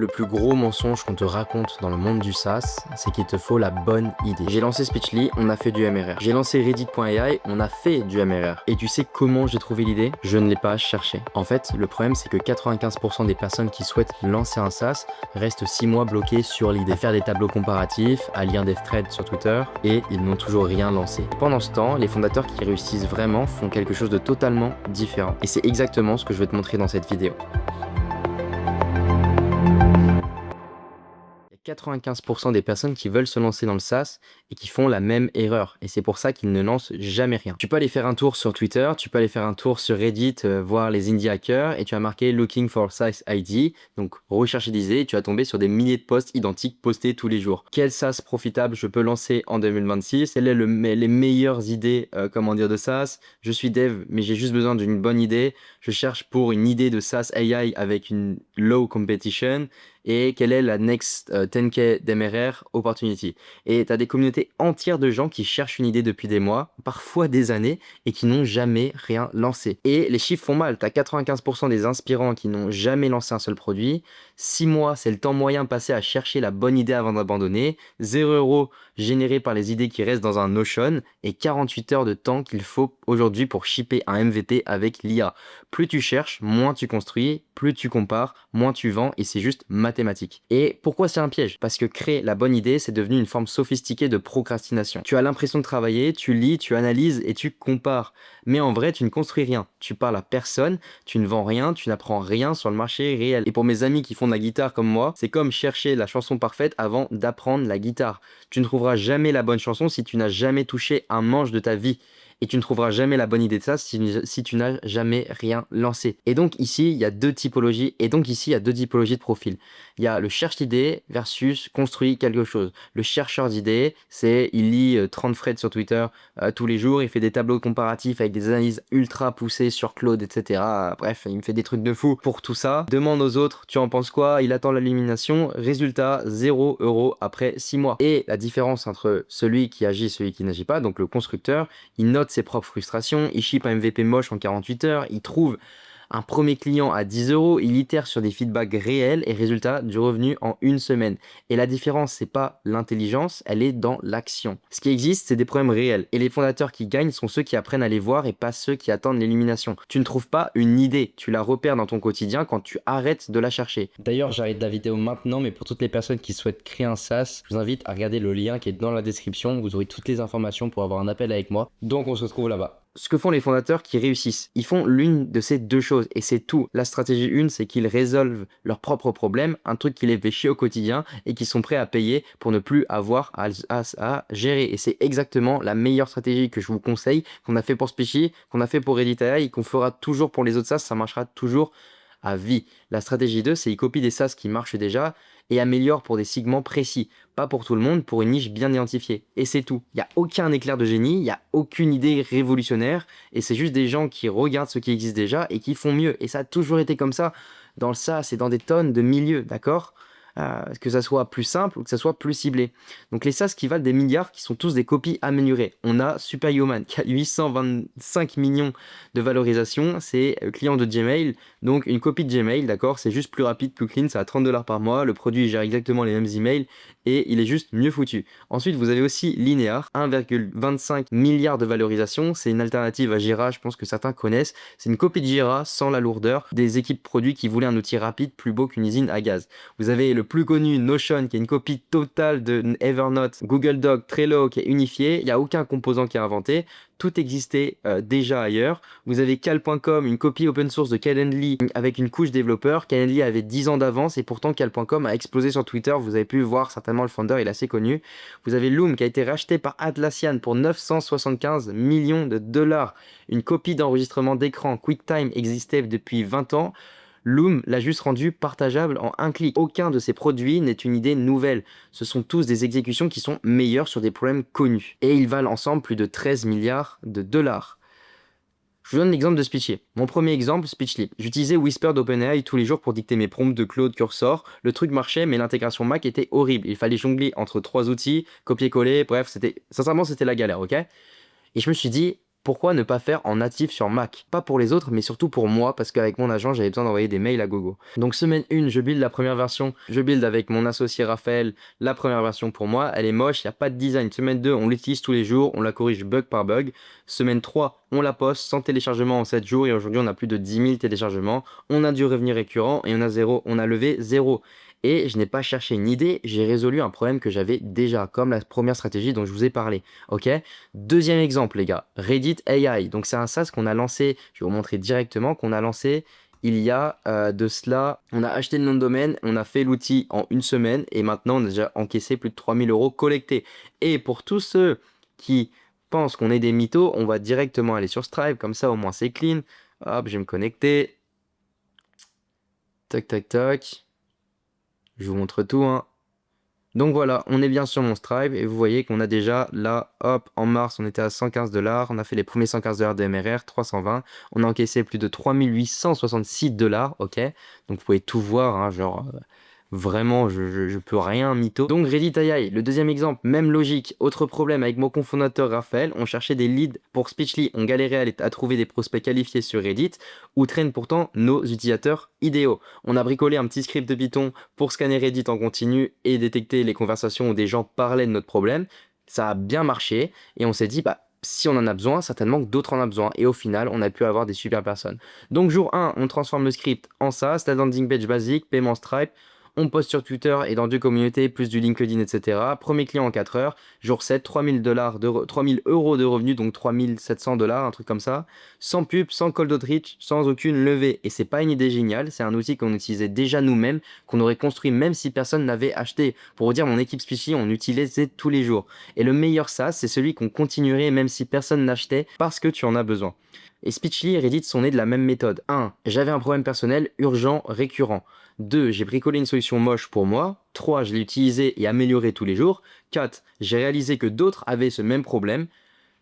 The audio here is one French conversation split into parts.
Le plus gros mensonge qu'on te raconte dans le monde du SaaS, c'est qu'il te faut la bonne idée. J'ai lancé Speechly, on a fait du MRR. J'ai lancé Reddit.ai, on a fait du MRR. Et tu sais comment j'ai trouvé l'idée? Je ne l'ai pas cherché. En fait, le problème c'est que 95% des personnes qui souhaitent lancer un SaaS restent 6 mois bloquées sur l'idée. À faire des tableaux comparatifs, à lire des threads sur Twitter, et ils n'ont toujours rien lancé. Pendant ce temps, les fondateurs qui réussissent vraiment font quelque chose de totalement différent. Et c'est exactement ce que je vais te montrer dans cette vidéo. 95% des personnes qui veulent se lancer dans le SaaS et qui font la même erreur. Et c'est pour ça qu'ils ne lancent jamais rien. Tu peux aller faire un tour sur Twitter, tu peux aller faire un tour sur Reddit, voir les indie hackers et tu vas marquer Looking for SaaS ID, donc rechercher des idées et tu vas tomber sur des milliers de posts identiques postés tous les jours. Quel SaaS profitable je peux lancer en 2026? Quelles sont les meilleures idées de SaaS? Je suis dev mais j'ai juste besoin d'une bonne idée. Je cherche pour une idée de SaaS AI avec une low competition. Et quelle est la next 10K d'MRR opportunity. Et tu as des communautés entières de gens qui cherchent une idée depuis des mois, parfois des années, et qui n'ont jamais rien lancé. Et les chiffres font mal. Tu as 95% des inspirants qui n'ont jamais lancé un seul produit. 6 mois, c'est le temps moyen passé à chercher la bonne idée avant d'abandonner. 0 € généré par les idées qui restent dans un Notion. Et 48 heures de temps qu'il faut aujourd'hui pour shipper un MVP avec l'IA. Plus tu cherches, moins tu construis, plus tu compares, moins tu vends, et c'est juste mathématique. Et pourquoi c'est un piège? Parce que créer la bonne idée, c'est devenu une forme sophistiquée de procrastination. Tu as l'impression de travailler, tu lis, tu analyses et tu compares. Mais en vrai, tu ne construis rien. Tu parles à personne, tu ne vends rien, tu n'apprends rien sur le marché réel. Et pour mes amis qui font de la guitare comme moi, c'est comme chercher la chanson parfaite avant d'apprendre la guitare. Tu ne trouveras jamais la bonne chanson si tu n'as jamais touché un manche de ta vie. Et tu ne trouveras jamais la bonne idée de ça si tu n'as jamais rien lancé. Et donc ici, il y a deux typologies de profils. Il y a le cherche d'idées versus construit quelque chose. Le chercheur d'idées, c'est il lit 30 threads sur Twitter tous les jours, il fait des tableaux comparatifs avec des analyses ultra poussées sur Claude, etc. Bref, il me fait des trucs de fou pour tout ça. Demande aux autres, tu en penses quoi? Il attend l'élimination. Résultat, 0 € après 6 mois. Et la différence entre celui qui agit et celui qui n'agit pas, donc le constructeur, il note ses propres frustrations, il ship un MVP moche en 48 heures, il trouve un premier client à 10 €, il itère sur des feedbacks réels et résultat du revenu en une semaine. Et la différence, c'est pas l'intelligence, elle est dans l'action. Ce qui existe, c'est des problèmes réels. Et les fondateurs qui gagnent sont ceux qui apprennent à les voir et pas ceux qui attendent l'élimination. Tu ne trouves pas une idée, tu la repères dans ton quotidien quand tu arrêtes de la chercher. D'ailleurs, j'arrête la vidéo maintenant, mais pour toutes les personnes qui souhaitent créer un SaaS, je vous invite à regarder le lien qui est dans la description. Vous aurez toutes les informations pour avoir un appel avec moi. Donc, on se retrouve là-bas. Ce que font les fondateurs qui réussissent, ils font l'une de ces deux choses et c'est tout. La stratégie 1, c'est qu'ils résolvent leurs propres problèmes, un truc qui les fait chier au quotidien et qui sont prêts à payer pour ne plus avoir à gérer. Et c'est exactement la meilleure stratégie que je vous conseille, qu'on a fait pour Speechy, qu'on a fait pour Reddit.ai et qu'on fera toujours pour les autres SaaS, ça marchera toujours à vie. La stratégie 2, c'est ils copient des SaaS qui marchent déjà et améliorent pour des segments précis. Pas pour tout le monde, pour une niche bien identifiée. Et c'est tout. Il n'y a aucun éclair de génie, il n'y a aucune idée révolutionnaire et c'est juste des gens qui regardent ce qui existe déjà et qui font mieux. Et ça a toujours été comme ça dans le SaaS et dans des tonnes de milieux, d'accord? Que ça soit plus simple ou que ça soit plus ciblé. Donc les SaaS qui valent des milliards, qui sont tous des copies améliorées. On a Superhuman qui a 825 millions de valorisation, c'est client de Gmail, donc une copie de Gmail, d'accord? C'est juste plus rapide, plus clean, ça a 30 $ par mois, le produit gère exactement les mêmes emails et il est juste mieux foutu. Ensuite, vous avez aussi Linear, 1,25 milliard de valorisation, c'est une alternative à Jira, je pense que certains connaissent. C'est une copie de Jira sans la lourdeur des équipes produits qui voulaient un outil rapide plus beau qu'une usine à gaz. Vous avez le plus connu Notion qui est une copie totale de Evernote, Google Doc, Trello qui est unifié, il n'y a aucun composant qui est inventé, tout existait déjà ailleurs. Vous avez Cal.com, une copie open source de Calendly avec une couche développeur. Calendly avait 10 ans d'avance et pourtant Cal.com a explosé sur Twitter, vous avez pu voir certainement le founder, il est assez connu. Vous avez Loom qui a été racheté par Atlassian pour 975 millions de dollars. Une copie d'enregistrement d'écran QuickTime existait depuis 20 ans. Loom l'a juste rendu partageable en un clic. Aucun de ces produits n'est une idée nouvelle. Ce sont tous des exécutions qui sont meilleures sur des problèmes connus. Et ils valent ensemble plus de 13 milliards de dollars. Je vous donne l'exemple de Speechly. Mon premier exemple, Speechly. J'utilisais Whisper d'OpenAI tous les jours pour dicter mes prompts de Claude Cursor. Le truc marchait, mais l'intégration Mac était horrible. Il fallait jongler entre 3 outils, copier-coller, bref, sincèrement, c'était la galère, ok? Et je me suis dit, Pourquoi ne pas faire en natif sur Mac? Pas pour les autres, mais surtout pour moi, parce qu'avec mon agent, j'avais besoin d'envoyer des mails à gogo. Donc semaine 1, je build la première version. Je build avec mon associé Raphaël la première version pour moi. Elle est moche, il n'y a pas de design. Semaine 2, on l'utilise tous les jours, on la corrige bug par bug. Semaine 3, on la poste sans téléchargement en 7 jours et aujourd'hui on a plus de 10 000 téléchargements. On a du revenu récurrent et on a levé 0. Et je n'ai pas cherché une idée, j'ai résolu un problème que j'avais déjà, comme la première stratégie dont je vous ai parlé. Ok? Deuxième exemple, les gars, Reddit AI. Donc, c'est un SaaS qu'on a lancé, je vais vous montrer directement, qu'on a lancé il y a de cela. On a acheté le nom de domaine, on a fait l'outil en une semaine et maintenant on a déjà encaissé plus de 3 000 € collectés. Et pour tous ceux qui pensent qu'on est des mythos, on va directement aller sur Stripe, comme ça au moins c'est clean. Hop, je vais me connecter. Tac, tac, tac. Je vous montre tout, hein. Donc voilà, on est bien sur mon Stripe et vous voyez qu'on a déjà là, hop, en mars, on était à 115 $. On a fait les premiers 115 $ de MRR, 320. On a encaissé plus de 3 866 $, ok? Donc vous pouvez tout voir, hein, genre, vraiment, je peux rien mytho. Donc Reddit AI, le deuxième exemple, même logique. Autre problème avec mon cofondateur Raphaël, on cherchait des leads pour Speechly, on galérait à trouver des prospects qualifiés sur Reddit, où traînent pourtant nos utilisateurs idéaux. On a bricolé un petit script de Python pour scanner Reddit en continu et détecter les conversations où des gens parlaient de notre problème. Ça a bien marché et on s'est dit, bah, si on en a besoin, certainement que d'autres en ont besoin. Et au final, on a pu avoir des super personnes. Donc jour 1, on transforme le script en SaaS, la landing page basique, paiement Stripe. On poste sur Twitter et dans 2 communautés, plus du LinkedIn, etc. Premier client en 4 heures. Jour 7, 3 000 € de revenus, donc 3 700 $, un truc comme ça. Sans pub, sans cold outreach, sans aucune levée. Et c'est pas une idée géniale, c'est un outil qu'on utilisait déjà nous-mêmes, qu'on aurait construit même si personne n'avait acheté. Pour vous dire, mon équipe Speechly, on l'utilisait tous les jours. Et le meilleur ça, c'est celui qu'on continuerait même si personne n'achetait parce que tu en as besoin. Et Speechly et Reddit sont nés de la même méthode. 1. J'avais un problème personnel urgent, récurrent. 2. J'ai bricolé une solution moche pour moi. 3. Je l'ai utilisé et amélioré tous les jours. 4. J'ai réalisé que d'autres avaient ce même problème.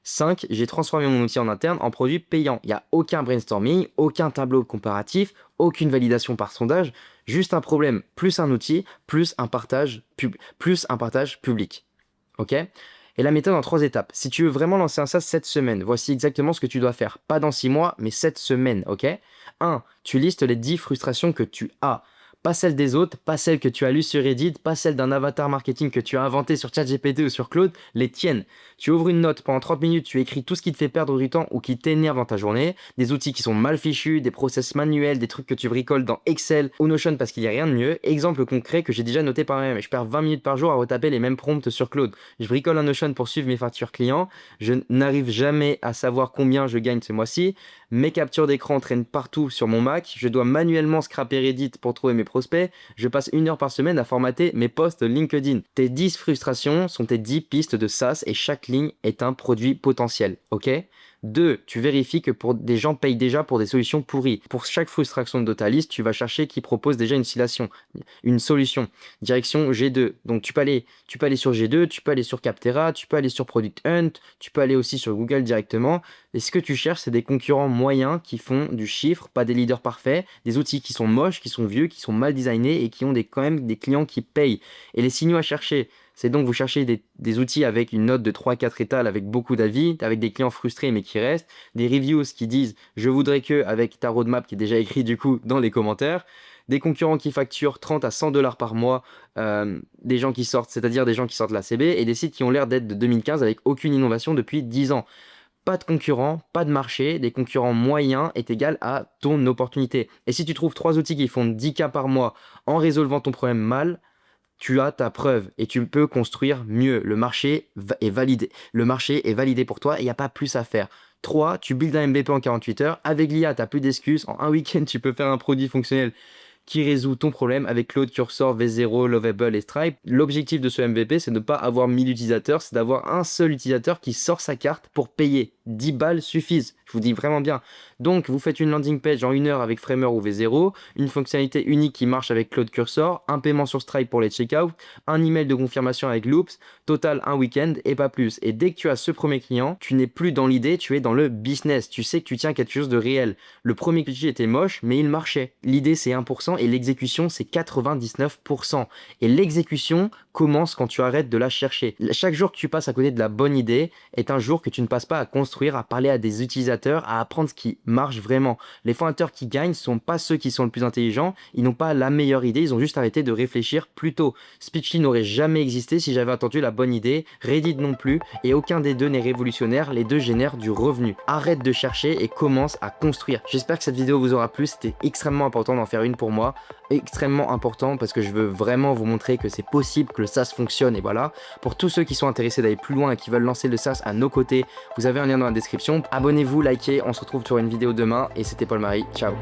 5. J'ai transformé mon outil en interne en produit payant. Il n'y a aucun brainstorming, aucun tableau comparatif, aucune validation par sondage, juste un problème plus un outil, plus un partage public. Ok? Et la méthode en 3 étapes. Si tu veux vraiment lancer un SaaS cette semaine, voici exactement ce que tu dois faire. Pas dans 6 mois, mais cette semaine, ok? 1. Tu listes les 10 frustrations que tu as. Pas celles des autres, pas celles que tu as lues sur Reddit, pas celles d'un avatar marketing que tu as inventé sur ChatGPT ou sur Claude, les tiennes. Tu ouvres une note, pendant 30 minutes, tu écris tout ce qui te fait perdre du temps ou qui t'énerve dans ta journée, des outils qui sont mal fichus, des process manuels, des trucs que tu bricoles dans Excel ou Notion parce qu'il n'y a rien de mieux. Exemple concret que j'ai déjà noté par moi-même. Je perds 20 minutes par jour à retaper les mêmes prompts sur Claude. Je bricole un Notion pour suivre mes factures clients. Je n'arrive jamais à savoir combien je gagne ce mois-ci. Mes captures d'écran traînent partout sur mon Mac. Je dois manuellement scraper Reddit pour trouver mes prospects. Je passe 1 heure par semaine à formater mes posts LinkedIn. Tes 10 frustrations sont tes 10 pistes de SaaS et chaque ligne est un produit potentiel, ok? 2. Tu vérifies que des gens payent déjà pour des solutions pourries. Pour chaque frustration de ta liste, tu vas chercher qui propose déjà une solution. Direction G2. Donc tu peux aller sur G2, tu peux aller sur Capterra, tu peux aller sur Product Hunt, tu peux aller aussi sur Google directement. Et ce que tu cherches, c'est des concurrents moyens qui font du chiffre, pas des leaders parfaits, des outils qui sont moches, qui sont vieux, qui sont mal designés et qui ont quand même des clients qui payent. Et les signaux à chercher, c'est donc vous cherchez des outils avec une note de 3-4 étals avec beaucoup d'avis, avec des clients frustrés mais qui restent, des reviews qui disent je voudrais que, avec ta roadmap qui est déjà écrit du coup dans les commentaires, des concurrents qui facturent 30 à 100 $ par mois, des gens qui sortent, c'est-à-dire des gens qui sortent la CB, et des sites qui ont l'air d'être de 2015 avec aucune innovation depuis 10 ans. Pas de concurrents, pas de marché, des concurrents moyens est égal à ton opportunité. Et si tu trouves 3 outils qui font 10 cas par mois en résolvant ton problème mal, tu as ta preuve et tu peux construire mieux. Le marché est validé. Le marché est validé pour toi et il n'y a pas plus à faire. 3. Tu builds un MVP en 48 heures. Avec l'IA, tu n'as plus d'excuses. En un week-end, tu peux faire un produit fonctionnel qui résout ton problème avec Claude, Cursor, V0, Lovable et Stripe. L'objectif de ce MVP, c'est de ne pas avoir 1000 utilisateurs, c'est d'avoir un seul utilisateur qui sort sa carte pour payer. 10 balles suffisent, je vous dis vraiment bien. Donc, vous faites une landing page en 1 heure avec Framer ou V0, une fonctionnalité unique qui marche avec Claude Cursor, un paiement sur Stripe pour les checkouts, un email de confirmation avec Loops, total un week-end et pas plus. Et dès que tu as ce premier client, tu n'es plus dans l'idée, tu es dans le business. Tu sais que tu tiens quelque chose de réel. Le premier client était moche, mais il marchait. L'idée, c'est 1% et l'exécution, c'est 99%. Et l'exécution commence quand tu arrêtes de la chercher. Chaque jour que tu passes à côté de la bonne idée est un jour que tu ne passes pas à construire construire, à parler à des utilisateurs, à apprendre ce qui marche vraiment. Les fondateurs qui gagnent ne sont pas ceux qui sont le plus intelligents, ils n'ont pas la meilleure idée, ils ont juste arrêté de réfléchir plus tôt. Speechly n'aurait jamais existé si j'avais entendu la bonne idée, Reddit non plus, et aucun des deux n'est révolutionnaire, les deux génèrent du revenu. Arrête de chercher et commence à construire. J'espère que cette vidéo vous aura plu, c'était extrêmement important d'en faire une pour moi, extrêmement important parce que je veux vraiment vous montrer que c'est possible, que le SaaS fonctionne et voilà. Pour tous ceux qui sont intéressés d'aller plus loin et qui veulent lancer le SaaS à nos côtés, vous avez un lien dans la description. Abonnez-vous, likez, on se retrouve sur une vidéo demain et c'était Paul-Marie, ciao.